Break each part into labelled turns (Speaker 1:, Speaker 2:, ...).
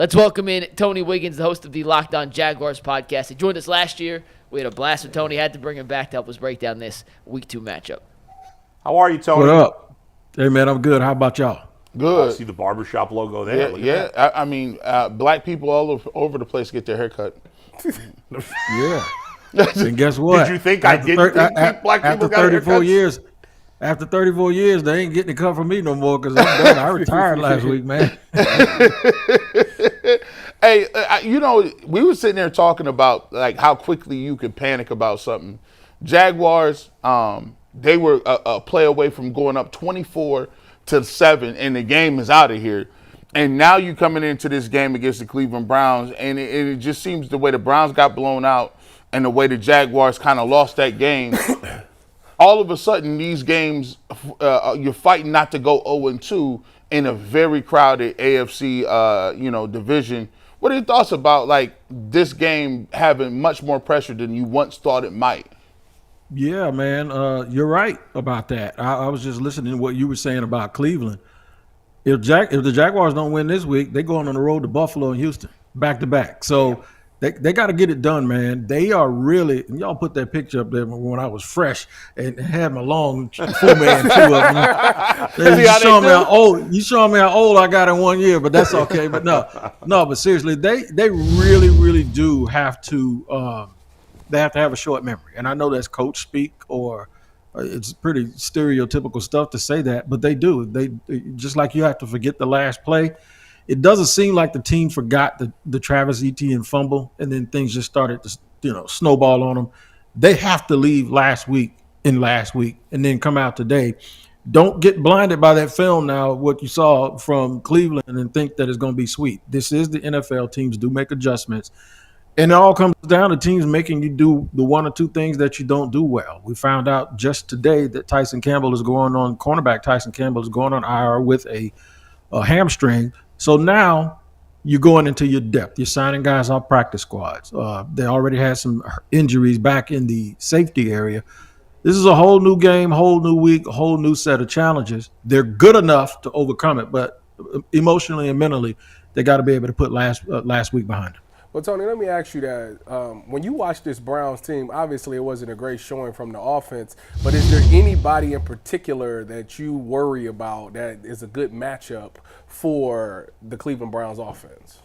Speaker 1: Let's welcome in Tony Wiggins, the host of the Locked On Jaguars podcast. He joined us last year. We had a blast with Tony. Had to bring him back to help us break down this Week 2 matchup.
Speaker 2: How are you, Tony?
Speaker 3: What up? Hey, man, I'm good. How about y'all?
Speaker 2: Good. I see the barbershop logo there.
Speaker 4: Yeah. I mean, black people all over the place get their hair cut.
Speaker 3: Yeah. And guess what?
Speaker 2: Did you think I didn't think black people got haircuts?
Speaker 3: 34 years, after 34 years, they ain't getting a cut from me no more because I'm done. I retired last week, man.
Speaker 4: Hey, we were sitting there talking about like how quickly you could panic about something. Jaguars, they were a play away from going up 24-7, and the game is out of here. And now you're coming into this game against the Cleveland Browns, and it just seems the way the Browns got blown out and the way the Jaguars kind of lost that game. All of a sudden, these games, you're fighting not to go 0-2 in a very crowded AFC, division. What are your thoughts about like this game having much more pressure than you once thought it might?
Speaker 3: Yeah, man, you're right about that. I was just listening to what you were saying about Cleveland. If the Jaguars don't win this week, they're going on the road to Buffalo and Houston, back to back. So they got to get it done, man. They are really, and y'all put that picture up there when I was fresh and had my long full-man chew up. You showing me how old I got in 1 year, but that's okay. But but seriously, they really, really do have to they have to have a short memory. And I know that's coach speak or it's pretty stereotypical stuff to say that, but they do. They just like you have to forget the last play. It doesn't seem like the team forgot the Travis Etienne fumble, and then things just started to snowball on them. They have to leave last week, and then come out today. Don't get blinded by that film now, what you saw from Cleveland, and think that it's going to be sweet. This is the NFL. Teams do make adjustments. And it all comes down to teams making you do the one or two things that you don't do well. We found out just today that cornerback Tyson Campbell is going on IR with a hamstring. So now you're going into your depth. You're signing guys off practice squads. They already had some injuries back in the safety area. This is a whole new game, whole new week, a whole new set of challenges. They're good enough to overcome it, but emotionally and mentally, they got to be able to put last week behind them.
Speaker 5: Well, Tony, let me ask you that. When you watch this Browns team, obviously it wasn't a great showing from the offense, but is there anybody in particular that you worry about that is a good matchup for the Cleveland Browns offense?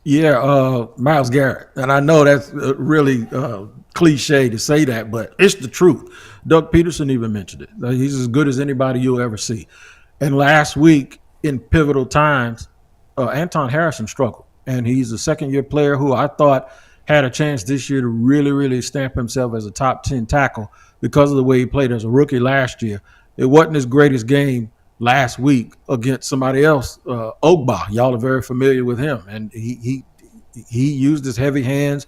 Speaker 3: Yeah, Myles Garrett. And I know that's really cliche to say that, but it's the truth. Doug Peterson even mentioned it. He's as good as anybody you'll ever see. And last week in pivotal times, Anton Harrison struggled. And he's a second-year player who I thought had a chance this year to really, really stamp himself as a top 10 tackle because of the way he played as a rookie last year. It wasn't his greatest game last week against somebody else, Ogba. Y'all are very familiar with him. And he used his heavy hands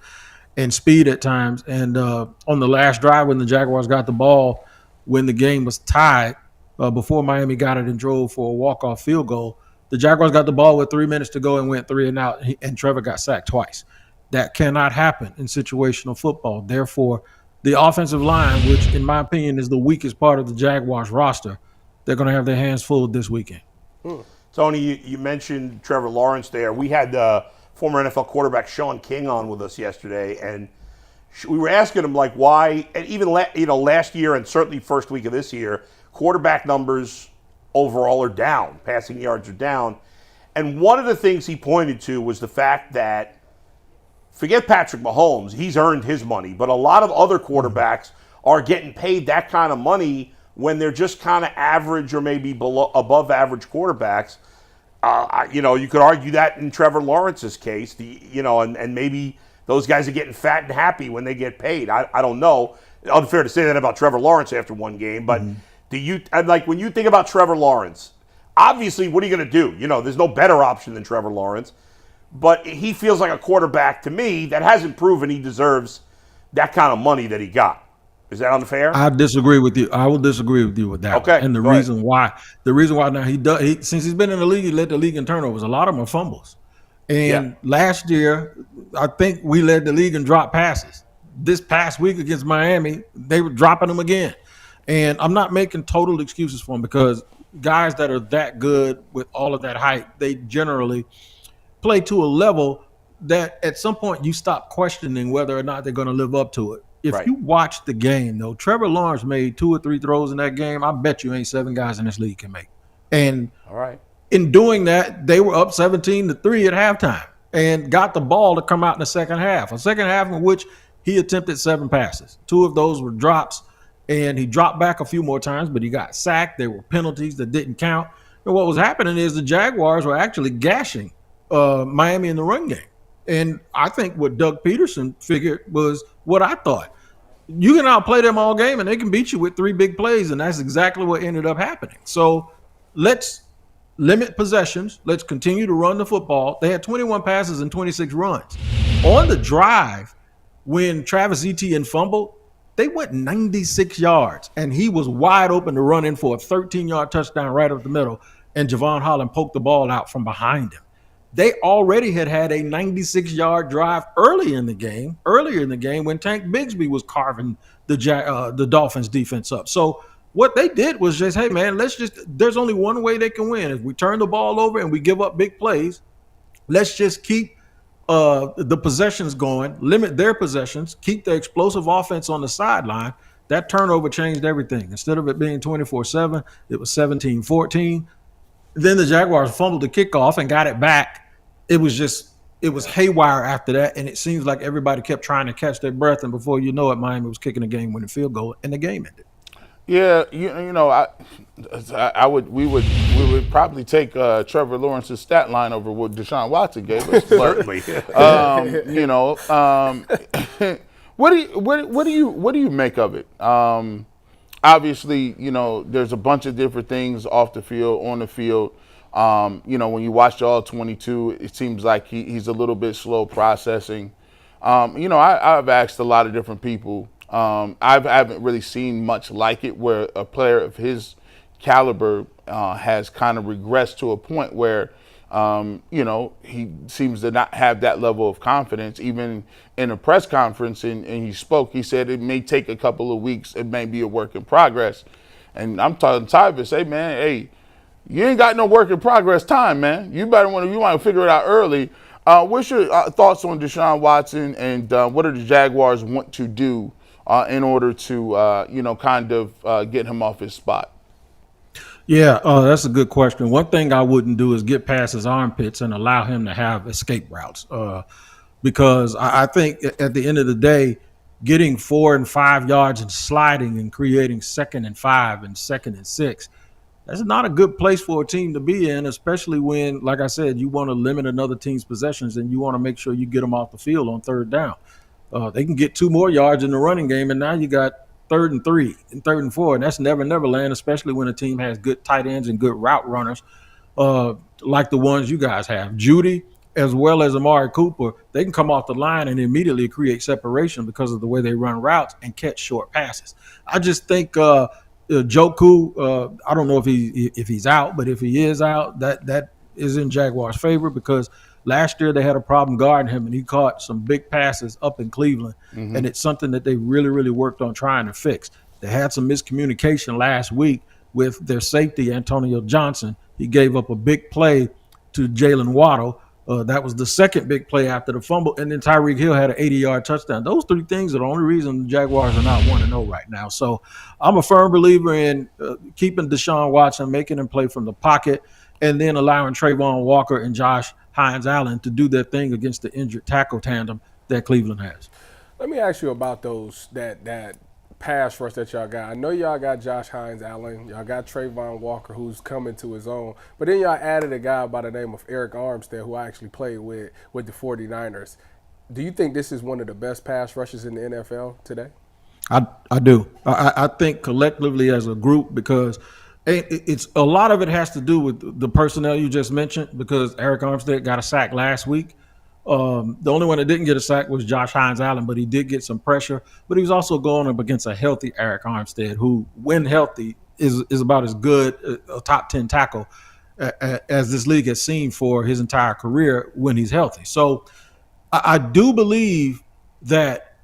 Speaker 3: and speed at times. And on the last drive when the Jaguars got the ball, when the game was tied, before Miami got it and drove for a walk-off field goal, the Jaguars got the ball with 3 minutes to go and went 3 and out, and Trevor got sacked twice. That cannot happen in situational football. Therefore, the offensive line, which in my opinion is the weakest part of the Jaguars roster, they're going to have their hands full this weekend.
Speaker 2: Tony, you mentioned Trevor Lawrence there. We had former NFL quarterback Sean King on with us yesterday, and we were asking him like why, and even last year and certainly first week of this year, quarterback numbers overall are down, passing yards are down. And one of the things he pointed to was the fact that, forget Patrick Mahomes, he's earned his money, but a lot of other quarterbacks are getting paid that kind of money when they're just kind of average or maybe above average quarterbacks. You could argue that in Trevor Lawrence's case, and maybe those guys are getting fat and happy when they get paid. I don't know. Unfair to say that about Trevor Lawrence after one game, but when you think about Trevor Lawrence, obviously, what are you going to do? There's no better option than Trevor Lawrence, but he feels like a quarterback to me that hasn't proven he deserves that kind of money that he got. Is that unfair?
Speaker 3: I disagree with you. I will disagree with you with that.
Speaker 2: Okay.
Speaker 3: And the reason why now since he's been in the league, he led the league in turnovers. A lot of them are fumbles. And last year, I think we led the league in drop passes. This past week against Miami, they were dropping them again. And I'm not making total excuses for him because guys that are that good with all of that height, they generally play to a level that at some point you stop questioning whether or not they're going to live up to it. If
Speaker 2: Right.
Speaker 3: you watch the game, though, Trevor Lawrence made 2 or 3 throws in that game. I bet you ain't 7 guys in this league can make. And
Speaker 2: All right.
Speaker 3: in doing that, they were up 17-3 at halftime and got the ball to come out in the second half. A second half in which he attempted 7 passes. 2 of those were drops, and he dropped back a few more times, but he got sacked. There were penalties that didn't count. And what was happening is the Jaguars were actually gashing Miami in the run game. And I think what Doug Peterson figured was what I thought. You can outplay them all game, and they can beat you with 3 big plays, and that's exactly what ended up happening. So let's limit possessions. Let's continue to run the football. They had 21 passes and 26 runs. On the drive, when Travis Etienne fumbled, they went 96 yards, and he was wide open to run in for a 13-yard touchdown right up the middle, and Javon Holland poked the ball out from behind him. They already had a 96-yard drive earlier in the game when Tank Bigsby was carving the Dolphins defense up. So what they did was just, hey, man, there's only one way they can win. If we turn the ball over and we give up big plays, let's just keep the possessions going, limit their possessions, keep the explosive offense on the sideline. That turnover changed everything. Instead of it being 24-7, it was 17-14. Then the Jaguars fumbled the kickoff and got it back. It was haywire after that, and it seems like everybody kept trying to catch their breath, and before you know it, Miami was kicking a game-winning field goal, and the game ended.
Speaker 4: Yeah, we would probably take Trevor Lawrence's stat line over what Deshaun Watson gave us.
Speaker 2: Certainly.
Speaker 4: What do you make of it? Obviously, there's a bunch of different things off the field, on the field. When you watch all 22, it seems like he's a little bit slow processing. I've asked a lot of different people. I haven't really seen much like it where a player of his caliber has kind of regressed to a point where, he seems to not have that level of confidence. Even in a press conference, and he said it may take a couple of weeks. It may be a work in progress. And I'm talking to Tyvis, hey, man, you ain't got no work in progress time, man. You want to figure it out early. What's your thoughts on Deshaun Watson, and what do the Jaguars want to do in order to, get him off his spot?
Speaker 3: Yeah, that's a good question. One thing I wouldn't do is get past his armpits and allow him to have escape routes, because I think at the end of the day, getting 4 and 5 yards and sliding and creating 2nd and 5 and 2nd and 6, that's not a good place for a team to be in, especially when, like I said, you want to limit another team's possessions and you want to make sure you get them off the field on 3rd down. They can get 2 more yards in the running game, and now you got 3rd and 3 and 3rd and 4, and that's never land, especially when a team has good tight ends and good route runners like the ones you guys have. Judy, as well as Amari Cooper, they can come off the line and immediately create separation because of the way they run routes and catch short passes. I just think Njoku, I don't know if he's out, but if he is out, that is in Jaguars' favor, because last year they had a problem guarding him, and he caught some big passes up in Cleveland, and it's something that they really, really worked on trying to fix. They had some miscommunication last week with their safety, Antonio Johnson. He gave up a big play to Jalen Waddle. That was the second big play after the fumble, and then Tyreek Hill had an 80-yard touchdown. Those 3 things are the only reason the Jaguars are not 1-0 right now. So I'm a firm believer in keeping Deshaun Watson, making him play from the pocket, and then allowing Trayvon Walker and Josh Hines-Allen to do their thing against the injured tackle tandem that Cleveland has.
Speaker 5: Let me ask you about that pass rush that y'all got. I know y'all got Josh Hines-Allen. Y'all got Trayvon Walker, who's coming to his own. But then y'all added a guy by the name of Eric Armstead, who I actually played with the 49ers. Do you think this is one of the best pass rushes in the NFL today?
Speaker 3: I do. I think collectively as a group, because it's a lot of it has to do with the personnel you just mentioned, because Eric Armstead got a sack last week. The only one that didn't get a sack was Josh Hines-Allen, but he did get some pressure. But he was also going up against a healthy Eric Armstead, who, when healthy, is about as good a top 10 tackle as this league has seen for his entire career when he's healthy. So I do believe that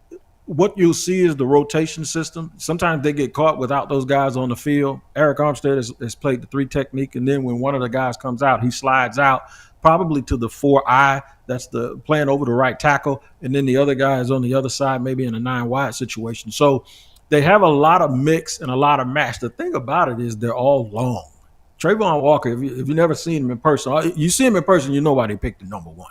Speaker 3: what you'll see is the rotation system. Sometimes they get caught without those guys on the field. Eric Armstead has played the 3 technique, and then when one of the guys comes out, he slides out probably to the 4-eye. That's the playing over the right tackle, and then the other guy is on the other side, maybe in a 9-wide situation. So they have a lot of mix and a lot of match. The thing about it is they're all long. Trayvon Walker, if you never seen him in person, you see him in person, you know why they picked the number 1.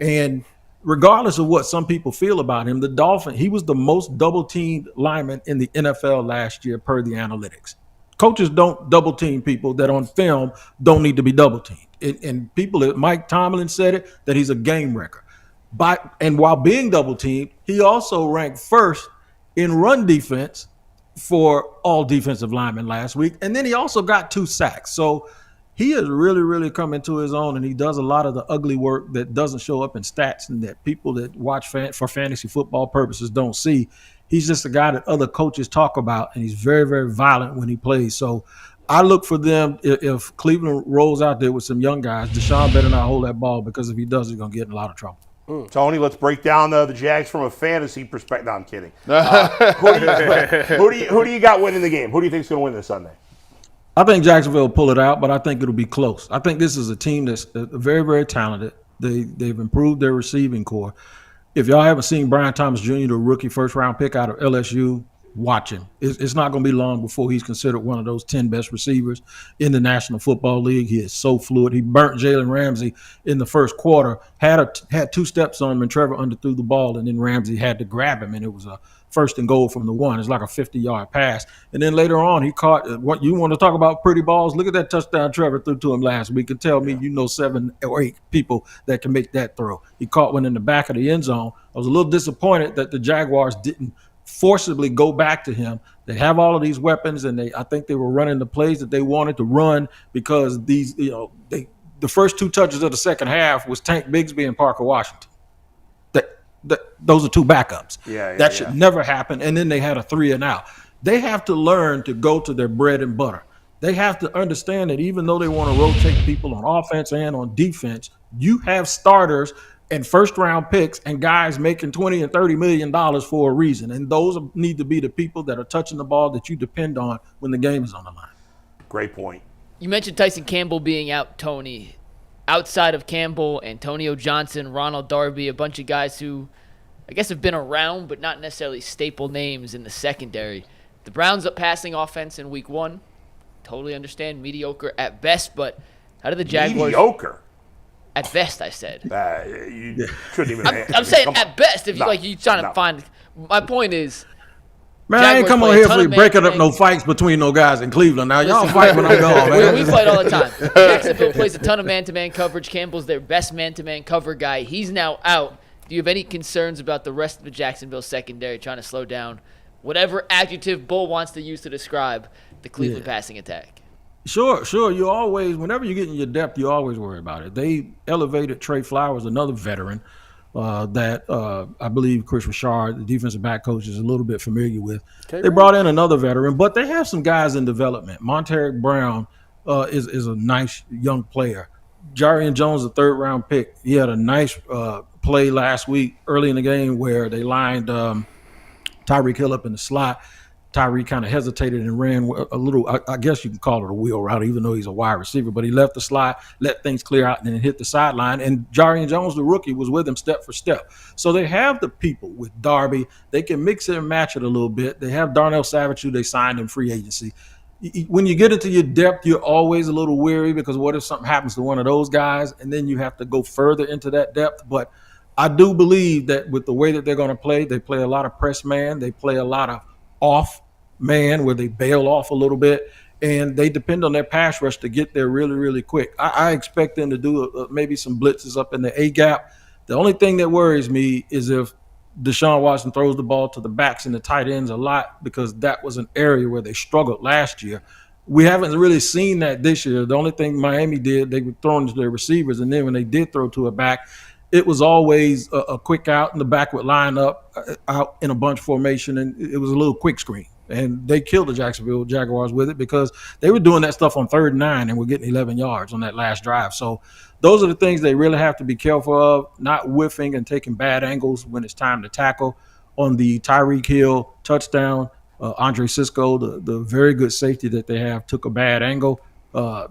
Speaker 3: And regardless of what some people feel about him, the Dolphin, he was the most double-teamed lineman in the NFL last year per the analytics. Coaches don't double-team people that on film don't need to be double-teamed. And people, Mike Tomlin said it, that he's a game wrecker. And while being double-teamed, he also ranked first in run defense for all defensive linemen last week. And then he also got 2 sacks. So he has really, really come into his own, and he does a lot of the ugly work that doesn't show up in stats and that people that watch for fantasy football purposes don't see. He's just a guy that other coaches talk about, and he's very, very violent when he plays. So I look for them, if Cleveland rolls out there with some young guys, Deshaun better not hold that ball, because if he does, he's going to get in a lot of trouble.
Speaker 2: Tony, let's break down the Jags from a fantasy perspective. No, I'm kidding. Who do you got winning the game? Who do you think is going to win this Sunday?
Speaker 3: I think Jacksonville will pull it out, but I think it'll be close. I think this is a team that's very, very talented. They've improved their receiving core. If y'all haven't seen Brian Thomas Jr., the rookie first-round pick out of LSU, watch him. It's not going to be long before he's considered one of those 10 best receivers in the National Football League. He is so fluid. He burnt Jalen Ramsey in the first quarter, had 2 steps on him, and Trevor underthrew the ball, and then Ramsey had to grab him, and it was a first and goal from the 1. It's like a 50-yard pass. And then later on, he caught what you want to talk about pretty balls. Look at that touchdown Trevor threw to him last week, and tell me you know 7 or 8 people that can make that throw. He caught one in the back of the end zone. I was a little disappointed that the Jaguars didn't forcibly go back to him. They have all of these weapons, and I think they were running the plays that they wanted to run, because these, the first 2 touches of the second half was Tank Bigsby and Parker Washington. Those are 2 backups. That should never happen. And then they had a 3 and out. They have to learn to go to their bread and butter. They have to understand that even though they want to rotate people on offense and on defense, you have starters and first-round picks and guys making $20 and $30 million for a reason. And those need to be the people that are touching the ball that you depend on when the game is on the line.
Speaker 2: Great point.
Speaker 1: You mentioned Tyson Campbell being out, Tony. Outside of Campbell, Antonio Johnson, Ronald Darby, a bunch of guys who I guess have been around but not necessarily staple names in the secondary. The Browns' passing offense in week 1, totally understand, mediocre at best, but how did the Jaguars...
Speaker 2: Mediocre?
Speaker 1: At best, I said.
Speaker 2: You shouldn't even...
Speaker 1: I'm saying at best, if you're trying to find... My point is...
Speaker 3: Man, I ain't come on here for breaking up no fights between no guys in Cleveland. Now, y'all fight when I'm gone, man.
Speaker 1: We fight all the time. Jacksonville plays a ton of man-to-man coverage. Campbell's their best man-to-man cover guy. He's now out. Do you have any concerns about the rest of the Jacksonville secondary trying to slow down whatever adjective Bull wants to use to describe the Cleveland passing attack?
Speaker 3: Sure. You always, whenever you get in your depth, you always worry about it. They elevated Trey Flowers, another veteran, that I believe Chris Richard, the defensive back coach, is a little bit familiar with. Okay, they brought in another veteran, but they have some guys in development. Monteric Brown is a nice young player. Jarian Jones, the 3rd-round pick, he had a nice play last week early in the game where they lined Tyreek Hill up in the slot. Tyreek kind of hesitated and ran a little, I guess you can call it a wheel route, even though he's a wide receiver, but he left the slot, let things clear out, and then hit the sideline. And Jarian Jones, the rookie, was with him step for step. So they have the people with Darby. They can mix it and match it a little bit. They have Darnell Savage, who they signed in free agency. When you get into your depth, you're always a little weary, because what if something happens to one of those guys, and then you have to go further into that depth. But I do believe that with the way that they're going to play, they play a lot of press man. They play a lot of off man where they bail off a little bit, and they depend on their pass rush to get there really, really quick. I expect them to do maybe some blitzes up in the A-gap. The only thing that worries me is if Deshaun Watson throws the ball to the backs and the tight ends a lot, because that was an area where they struggled last year. We haven't really seen that this year. The only thing Miami did, they were throwing to their receivers, and then when they did throw to a back, it was always a quick out, and the back would line up out in a bunch formation, and it was a little quick screen. And they killed the Jacksonville Jaguars with it, because they were doing that stuff on 3rd and 9 and were getting 11 yards on that last drive. So those are the things they really have to be careful of, not whiffing and taking bad angles when it's time to tackle. on the Tyreek Hill touchdown. Andre Cisco, the very good safety that they have, took a bad angle.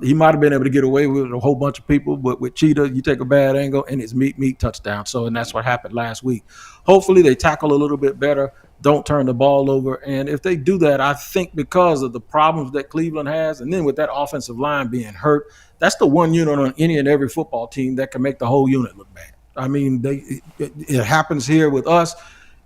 Speaker 3: He might have been able to get away with a whole bunch of people, but with Cheetah, you take a bad angle and it's meat touchdown. And that's what happened last week. Hopefully they tackle a little bit better, don't turn the ball over. And if they do that, I think because of the problems that Cleveland has, and then with that offensive line being hurt, that's the one unit on any and every football team that can make the whole unit look bad. I mean, it happens here with us.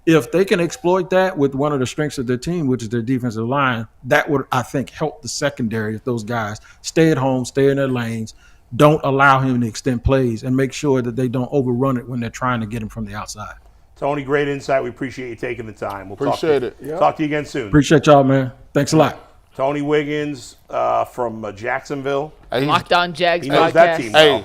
Speaker 3: If they can exploit that with one of the strengths of their team, which is their defensive line, that would, I think, help the secondary if those guys stay at home, stay in their lanes, don't allow him to extend plays, and make sure that they don't overrun it when they're trying to get him from the outside.
Speaker 2: Tony, great insight. We appreciate you taking the time. We'll
Speaker 4: Appreciate it.
Speaker 2: Talk to you again soon.
Speaker 3: Appreciate y'all, man. Thanks a lot.
Speaker 2: Tony Wiggins from Jacksonville.
Speaker 1: Locked On Jags
Speaker 2: He knows that
Speaker 1: podcast.
Speaker 2: team well.
Speaker 4: Hey,